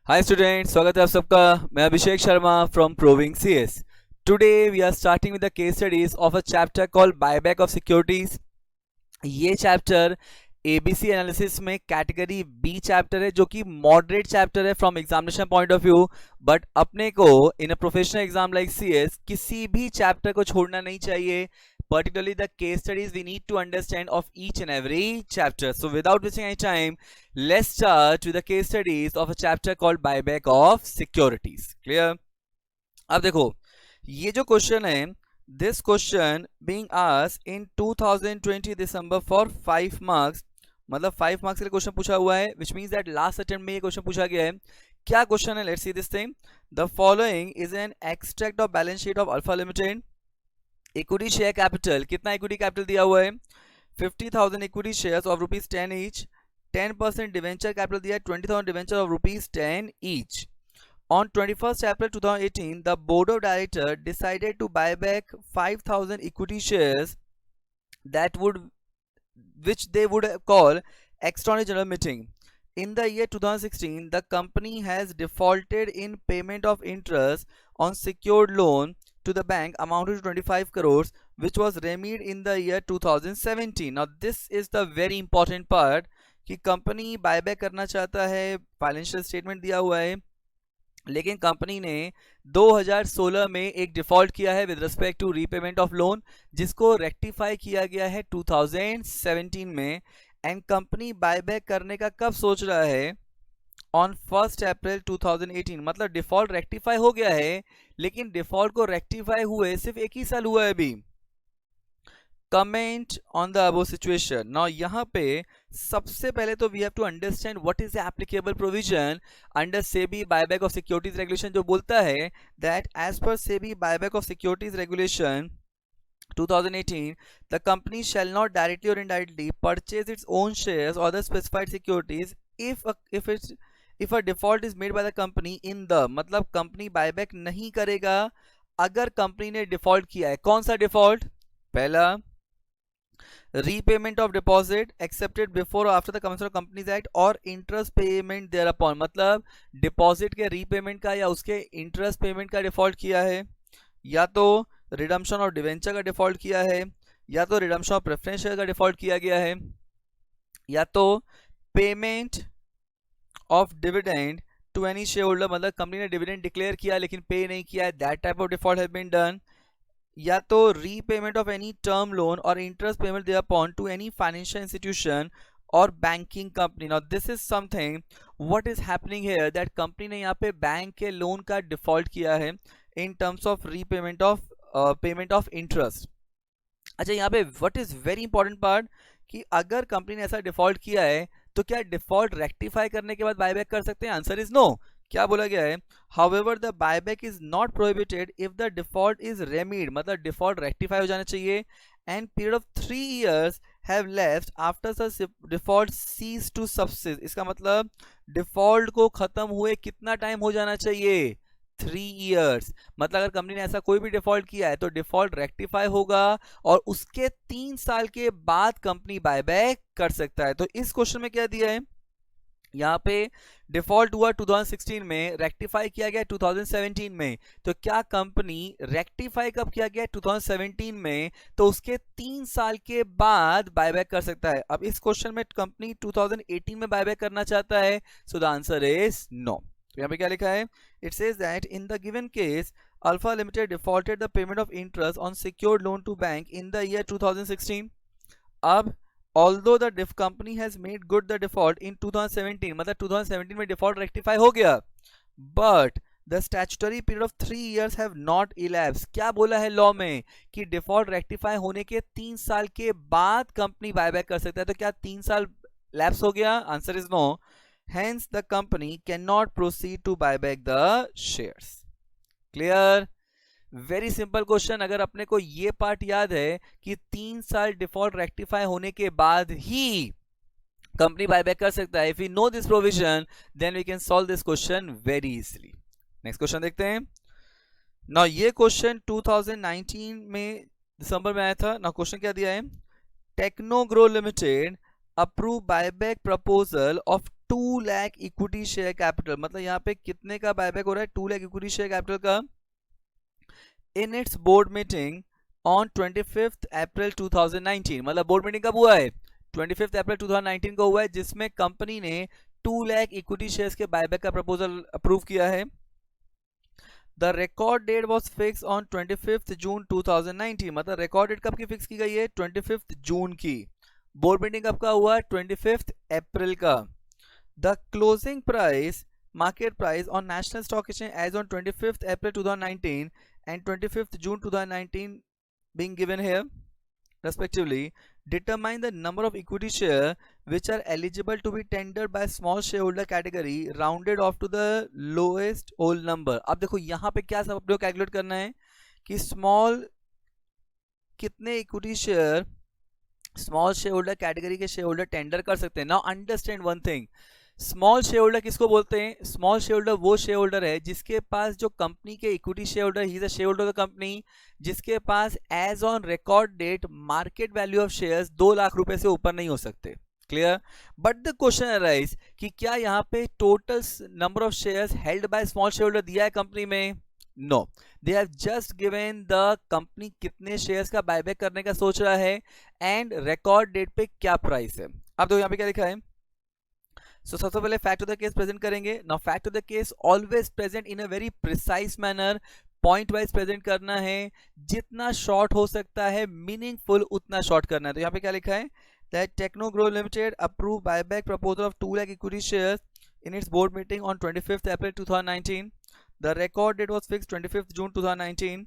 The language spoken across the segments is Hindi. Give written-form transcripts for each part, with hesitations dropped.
हाय स्टूडेंट, स्वागत है आप सबका। मैं Abhishek Sharma from Proving CS. Today we are starting with the case studies of a chapter called buyback of securities. ये चैप्टर एबीसी एनालिसिस में कैटेगरी बी चैप्टर है, जो कि मॉडरेट चैप्टर है from examination point of view. But अपने को in a professional exam like CS किसी भी चैप्टर को छोड़ना नहीं चाहिए, particularly the case studies we need to understand of each and every chapter. So without wasting any time, let's start with the case studies of a chapter called buyback of securities. Clear? अब देखो, ये जो क्वेश्चन है, this question being asked in 2020 December for 5 marks, मतलब 5 मार्क्स के लिए क्वेश्चन पूछा हुआ है, which means that last attempt में ये क्वेश्चन पूछा गया है। क्या क्वेश्चन है? Let's see this thing. The following is an extract of balance sheet of alpha limited. Equity share capital, कितना इक्विटी कैपिटल दिया हुआ है? 50,000 equity shares of rupees 10 each. 10% debenture capital दिया है, 20,000 debenture of rupees 10 each. On 21st April 2018, the board of directors decided to buy back 5,000 equity shares that which they would call extraordinary general meeting. In the year 2016, the company has defaulted in payment of interest on secured loan to the bank amounted to 25 crores, which was remedied in the year 2017. Now, this is the very important part कि कंपनी बायबैक करना चाहता है, फाइनेंशियल स्टेटमेंट दिया हुआ है, लेकिन कंपनी ने 2016 में एक डिफॉल्ट किया है with respect to repayment of loan, जिसको रेक्टिफाई किया गया है 2017 में। एंड कंपनी बायबैक करने का कब सोच रहा है? ऑन 1 अप्रैल 2018। मतलब डिफॉल्ट रेक्टिफाई हो गया है, लेकिन डिफॉल्ट को रेक्टिफाई हुए सिर्फ एक ही साल हुआ है अभी। Comment on the above situation. Now यहाँ पे सबसे पहले तो we have to understand what is the applicable provision under SEBI buyback of securities regulation, जो बोलता है that as per SEBI buyback of securities regulation 2018, the company shall not directly or indirectly purchase its own shares or the specified securities if a default is made by the company in the, मतलब कंपनी बायबैक नहीं करेगा अगर कंपनी ने डिफॉल्ट किया है। कौन सा डिफॉल्ट? पहला, repayment of deposit accepted before और after the commencement of companies act और इंटरेस्ट पेमेंट देयर अपॉन, मतलब डिपॉजिट के रीपेमेंट का या उसके इंटरेस्ट पेमेंट का डिफॉल्ट किया है, या तो रिडम्पशन ऑफ डिवेंचर का डिफॉल्ट किया है, या तो रिडम्पशन ऑफ प्रेफरेंस शेयर का डिफॉल्ट किया गया है, या तो payment of dividend to any share holder, मतलब कंपनी ने डिविडेंड डिक्लेयर किया लेकिन पे नहीं किया है, that type of default has been done, या तो repayment of any term loan और interest payment there upon to any financial institution और banking company. Now this is something what is happening here, that company ने यहाँ पे बैंक के लोन का डिफॉल्ट किया है in terms of repayment of payment of interest. अच्छा, यहाँ पे what is very important part कि अगर कंपनी ने ऐसा डिफॉल्ट किया है तो क्या डिफॉल्ट रेक्टिफाई करने के बाद बायबैक कर सकते हैं? Answer is no. क्या बोला गया है? However the buyback is not prohibited if the default is remedied, मतलब डिफॉल्ट रेक्टिफाई हो जाना चाहिए and period of 3 years have left after such default ceases to subsist. इसका मतलब डिफॉल्ट को खत्म हुए कितना टाइम हो जाना चाहिए? 3 years। मतलब अगर कंपनी ने ऐसा कोई भी डिफॉल्ट किया है तो डिफॉल्ट रेक्टिफाई होगा और उसके 3 साल के बाद कंपनी बायबैक कर सकता है। तो इस क्वेश्चन में क्या दिया है? यहाँ पे डिफॉल्ट हुआ 2016 में, रेक्टिफाई किया गया 2017 में, तो क्या कंपनी रेक्टिफाई कब किया गया? 2017 में, तो उसके 3 साल के बाद बायबैक कर सकता है। अब इस क्वेश्चन में कंपनी 2018 में बायबैक करना चाहता है, so the answer is no. तो यहाँ पे क्या लिखा है? It says that in the given case Alpha Limited defaulted the payment of interest on secured loan to bank in the year 2016। अब although the company has made good the default in 2017, मतलब 2017 में डिफॉल्ट रेक्टिफाई हो गया, but the statutory period of 3 years have not elapsed। क्या बोला है लॉ में कि डिफॉल्ट रेक्टिफाई होने के 3 साल के बाद कंपनी बायबैक कर सकता है। तो क्या 3 साल लैप्स हो गया? Answer is no. Hence the company cannot proceed to buy back the shares। Clear? Very simple question. अगर अपने को ये पार्ट याद है कि 3 साल डिफॉल्ट रेक्टिफाई होने के बाद ही कंपनी बायबैक कर सकता है, if we know this provision then we can solve this question very easily. Next question देखते हैं। नाउ ये क्वेश्चन 2019 में दिसंबर में आया था। नाउ क्वेश्चन क्या दिया है? Technogro limited approve buyback proposal of 2 lakh equity share capital, मतलब यहाँ पे कितने का बायबैक हो रहा है, 2 लाख इक्विटी शेयर कैपिटल का, in its board meeting on 25 अप्रैल 2019। मतलब बोर्ड मीटिंग कब हुआ है, 25 अप्रैल 2019 को हुआ है, जिसमें कंपनी ने 2 लाख इक्विटी शेयर्स के बायबैक का प्रपोजल अप्रूव किया है। The record date was fix on 25 June 2019, मतलब रिकॉर्ड डेट कब की फिक्स की गई है, 25 जून की। बोर्ड मीटिंग कब का हुआ, 25 अप्रैल का। The closing price, market price on national stock exchange as on 25th April 2019 and 25th June 2019 being given here respectively, determine the number of equity share which are eligible to be tendered by small shareholder category rounded off to the lowest whole number। अब देखो यहाँ पे क्या सब अपने को कैलकुलेट करना है कि स्मॉल कितने equity share small share holder category के शेयर होल्डर टेंडर कर सकते हैं। Now understand one thing, small share holder किसको बोलते हैं, स्मॉल शेयर होल्डर वो शेयर होल्डर है जिसके पास, जो कंपनी के equity share holder, he is a shareholder of the company, जिसके पास as on record date market value of shares 2 lakh रुपए से ऊपर नहीं हो सकते। Clear. But the question arise कि क्या यहाँ पे total number of shares held by small share holder दिया है कंपनी में, no, they have just given the company कितने शेयर्स का बायबैक करने का सोच रहा है एंड रिकॉर्ड डेट पे क्या प्राइस है। अब तो यहाँ पे क्या लिखा है, सो सबसे पहले fact of the case present करेंगे। Now fact of the case always present in a very precise manner, point wise present करना है, जितना शॉर्ट हो सकता है मीनिंगफुल उतना शॉर्ट करना है। तो यहाँ पे क्या लिखा है, that Technogro limited approve buyback proposal of 2 lakh equity shares in its board meeting on 25th April 2019. The record date was fixed 25th June 2019.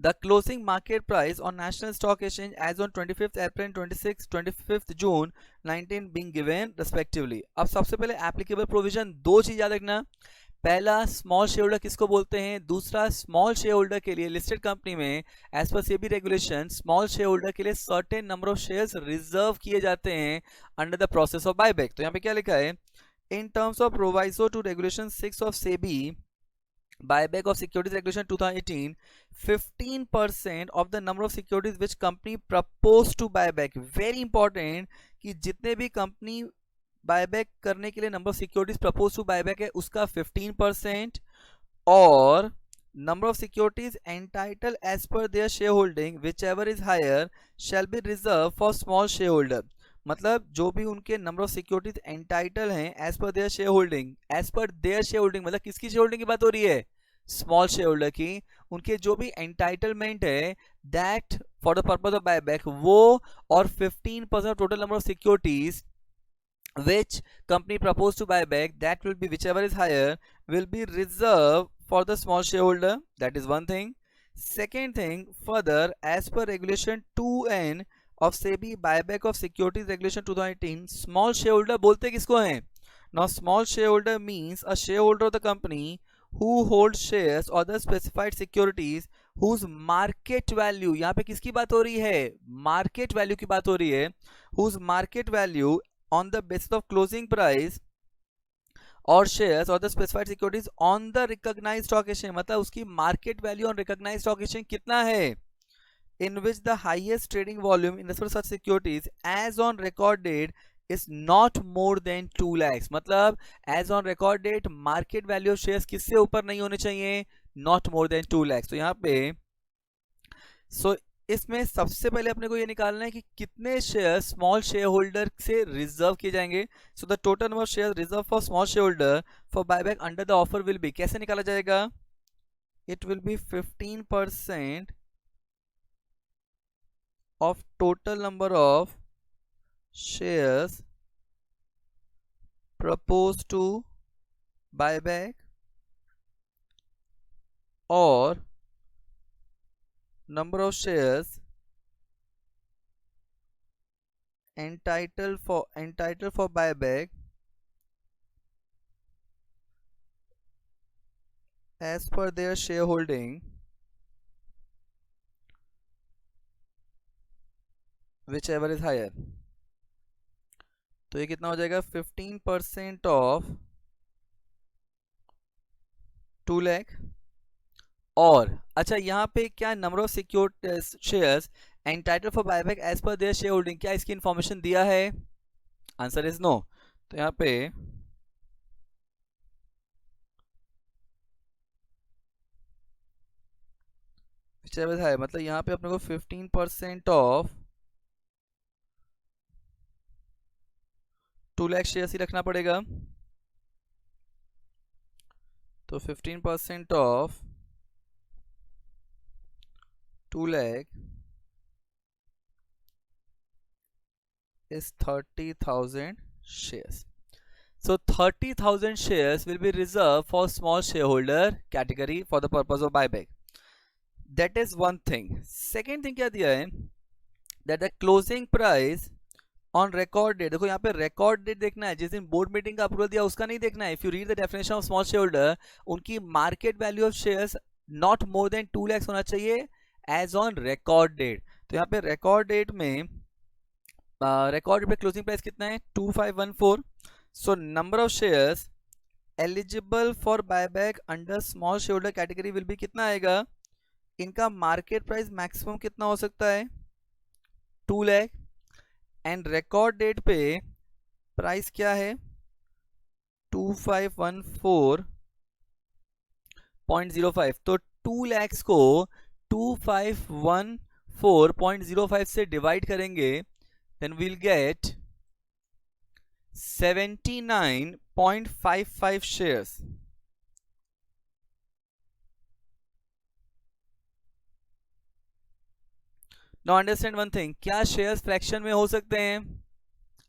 The closing market price on National Stock Exchange as on 25th April and 25th June 19 being given respectively. अब सबसे पहले applicable provision दो चीज याद रखना, पहला स्मॉल शेयर होल्डर किसको बोलते हैं, दूसरा स्मॉल शेयर होल्डर के लिए लिस्टेड कंपनी में as per SEBI regulation small share holder के लिए certain number of shares reserve किए जाते हैं under the process of buyback. तो यहाँ पे क्या लिखा है, in terms of proviso to regulation 6 of SEBI buyback of securities regulation 2018, 15% of the number of securities which company proposed to buyback, very important कि जितने भी कंपनी बायबैक करने के लिए number of securities propose to buyback है उसका 15%, और number of securities entitle as per their share holding which ever is higher shall be reserve for small share holder. मतलब जो भी उनके नंबर ऑफ सिक्योरिटीज एंटाइटल हैं as per their share holding, as per their share holding मतलब किसकी शेयर होल्डिंग की बात हो रही है, स्मॉल शेयर होल्डर की, उनके जो भी एंटाइटलमेंट है that for the purpose of buyback वो, और 15% total number of securities which company proposed to buy back, that will be whichever is higher will be reserved for the small shareholder. That is one thing. Second thing, further as per regulation 2N of SEBI buyback of securities regulation 2018, small shareholder बोलते किसको हैं, now small shareholder means a shareholder of the company who holds shares or the specified securities whose market value, यहाँ पे किसकी बात हो रही है, market value की बात हो रही है, whose market value on the basis of closing price or shares or the specified securities on the recognized stock exchange, मतलब उसकी market value on recognized stock exchange कितना है, in which the highest trading volume in respect of such securities as on record date is not more than 2 lakhs, मतलब as on record date market value of shares किससे ऊपर नहीं होने चाहिए, not more than 2 lakhs। तो यहाँ पे इसमें सबसे पहले अपने को ये निकालना है कि कितने शेयर स्मॉल शेयर होल्डर से रिजर्व किए जाएंगे। So the total number of share reserve for small share holder for buyback under the offer will be, कैसे निकाला जाएगा, it will be 15% of total number of shares propose to buyback और number of shares entitled for buyback as per their shareholding whichever is higher। तो ये कितना हो जाएगा, 15% ऑफ 2 लाख, और अच्छा यहाँ पे क्या number of secure shares entitle for buyback as per their share holding, क्या इसकी इंफॉर्मेशन दिया है, आंसर इज नो। तो यहाँ पे है, मतलब यहाँ पे अपने को 15% ऑफ 2 लाख शेयर्स ही रखना पड़ेगा। तो 15% of 2 lakh is 30,000 shares. So 30,000 shares will be reserved for small shareholder category for the purpose of buyback. That is one thing. Second thing क्या दिया है, that the closing price on record date, देखो यहाँ पे record date देखना है, जिस दिन बोर्ड मीटिंग का अप्रूवल दिया उसका नहीं देखना है। If you read the definition of small shareholder, उनकी market value of shares not more than 2 lakhs होना चाहिए as on record date। तो यहाँ पे record date में record पे closing price कितना है 2514। So number of shares eligible for buyback under small shareholder category will be कितना आएगा, इनका मार्केट प्राइस मैक्सिमम कितना हो सकता है 2 लाख, एंड रिकॉर्ड डेट पे प्राइस क्या है 2514.05। तो 2 lakhs को 2514.05 से डिवाइड करेंगे, then we'll get 79.55 shares। Now understand one thing, क्या शेयर्स फ्रैक्शन में हो सकते हैं?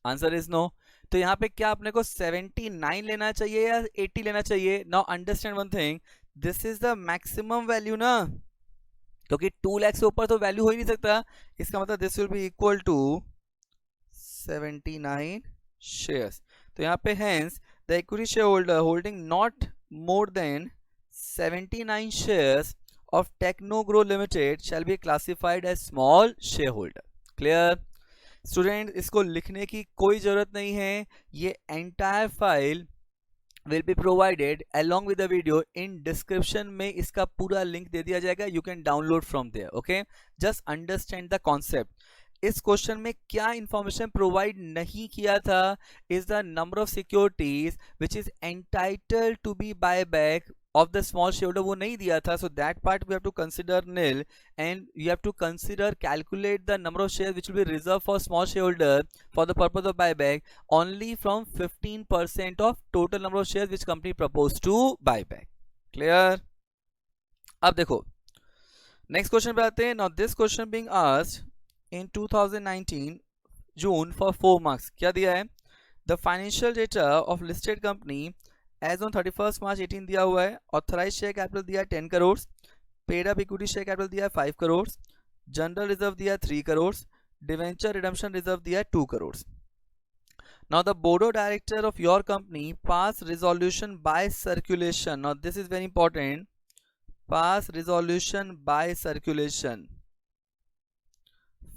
Answer is no. तो यहाँ पे क्या अपने को 79 लेना चाहिए या 80 लेना चाहिए? Now understand one thing, this is the maximum value ना, क्योंकि 2 लाख से ऊपर तो वैल्यू हो ही नहीं सकता। इसका मतलब this will be equal to 79 shares. तो यहाँ पे hence the equity share holder holding not more than 79 shares of Technogro Limited shall be classified as small shareholder। Clear? Student इसको लिखने की कोई जरूरत नहीं है, ये entire file will be provided along with the video in description में इसका पूरा लिंक दे दिया जाएगा, you can download from there। okay, just understand the concept। इस क्वेश्चन में क्या इंफॉर्मेशन प्रोवाइड नहीं किया था, is the number of securities which is entitled to be buy back of the small shareholder, वो नहीं दिया था। so that part we have to consider nil, and you have to consider calculate the number of shares which will be reserved for small shareholder for the purpose of buyback only from 15% of total number of shares which company proposed to buy back। clear? अब देखो नेक्स्ट क्वेश्चन पे आते हैं। now this question being asked in 2019 June for 4 marks। क्या दिया है, the financial data of listed company as on 31 March 18 दिया हुआ है। ऑथराइज शेयर कैपिटल दिया है 10 crore, paid up equity share capital दिया है 5 करोड़, जनरल रिजर्व दिया है 3 करोड़, डिवेंचर रिडम्पशन रिजर्व दिया है 2 crore. Now the board of director of your company pass resolution by circulation. Now this is very important, pass resolution by circulation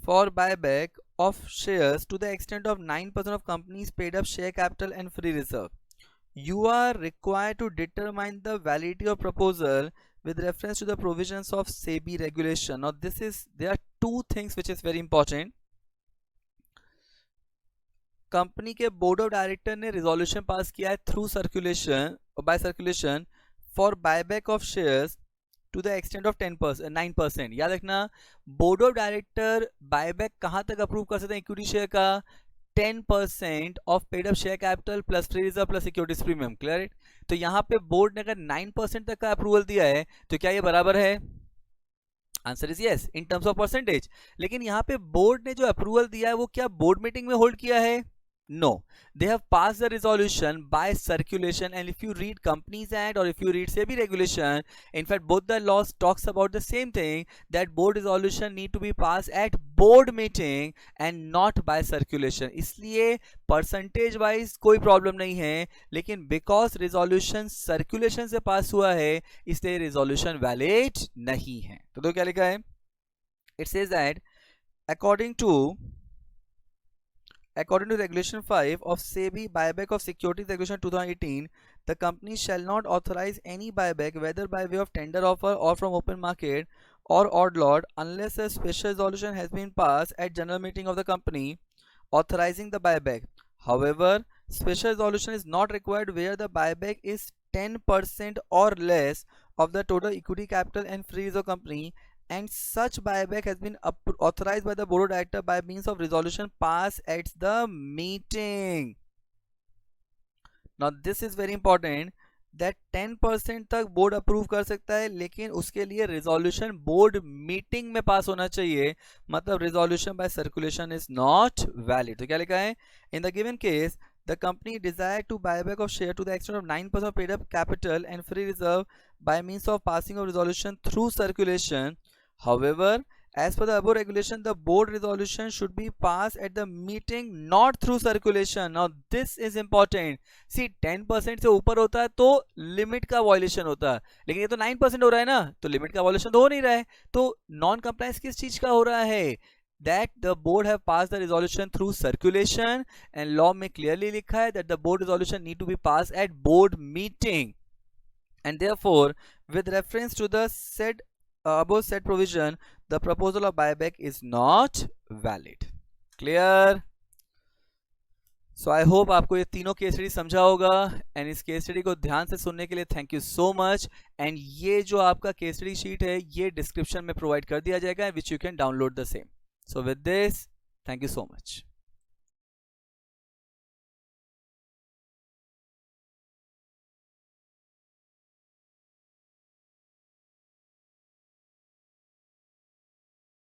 for buyback of shares to the extent of 9% of companies paid up share capital and free reserve. You are required to determine the validity of proposal with reference to the provisions of SEBI regulation। Now there are two things which is very important। Company के बोर्ड ऑफ डायरेक्टर ने रिजोल्यूशन पास किया है थ्रू सर्कुलेशन और by circulation for buyback of shares to the extent of 9%। याद रखना, बोर्ड ऑफ डायरेक्टर बायबैक कहां तक अप्रूव कर सकते हैं इक्विटी शेयर का, 10% of paid up share capital plus free reserve plus securities premium. Clear? तो यहां पे बोर्ड ने अगर 9% तक का अप्रूवल दिया है तो क्या ये बराबर है? Answer is yes in terms of percentage. लेकिन यहां पे बोर्ड ने जो अप्रूवल दिया है वो क्या बोर्ड मीटिंग में होल्ड किया है? No, they have passed the resolution by circulation, and if you read Companies Act or if you read SEBI regulation, in fact both the laws talks about the same thing, that board resolution need to be passed at board meeting and not by circulation। इसलिए percentage wise कोई problem नहीं है, लेकिन because resolution circulation से pass हुआ है इसलिए resolution valid नहीं है। तो क्या लिखा है? It says that according to Regulation 5 of SEBI buyback of securities regulation 2018, the company shall not authorize any buyback whether by way of tender offer or from open market or odd lot unless a special resolution has been passed at general meeting of the company authorizing the buyback। However, special resolution is not required where the buyback is 10% or less of the total equity capital and free reserve company, and such buyback has been authorized by the board of directors by means of resolution passed at the meeting. Now this is very important that 10% तक बोर्ड अप्रूव कर सकता है, लेकिन उसके लिए रिजोल्यूशन बोर्ड मीटिंग में पास होना चाहिए, मतलब resolution by circulation is not valid. तो क्या लिखा है, in the given case the company desired to buy back of share to the extent of 9% of paid up capital and free reserve by means of passing of resolution through circulation. However, as per the above regulation, the board resolution should be passed at the meeting, not through circulation. Now this is important. See, 10% से ऊपर होता है तो लिमिट का वायलेशन होता है, लेकिन ये तो 9% हो रहा है ना, तो लिमिट का वायलेशन तो हो नहीं रहा है। तो नॉन कंप्लायंस किस चीज का हो रहा है, that the board have passed the resolution through circulation, and law में clearly लिखा है that the board resolution need to be passed at board meeting, and therefore with reference to the said above said provision, the proposal of buyback is not valid. Clear? So I hope आपको ये तीनों केस स्टडी समझा होगा, एंड इस केस स्टडी को ध्यान से सुनने के लिए thank you so much. And ये जो आपका केस स्टडी शीट है ये डिस्क्रिप्शन में प्रोवाइड कर दिया जाएगा, which you can download the same. So with this, thank you so much.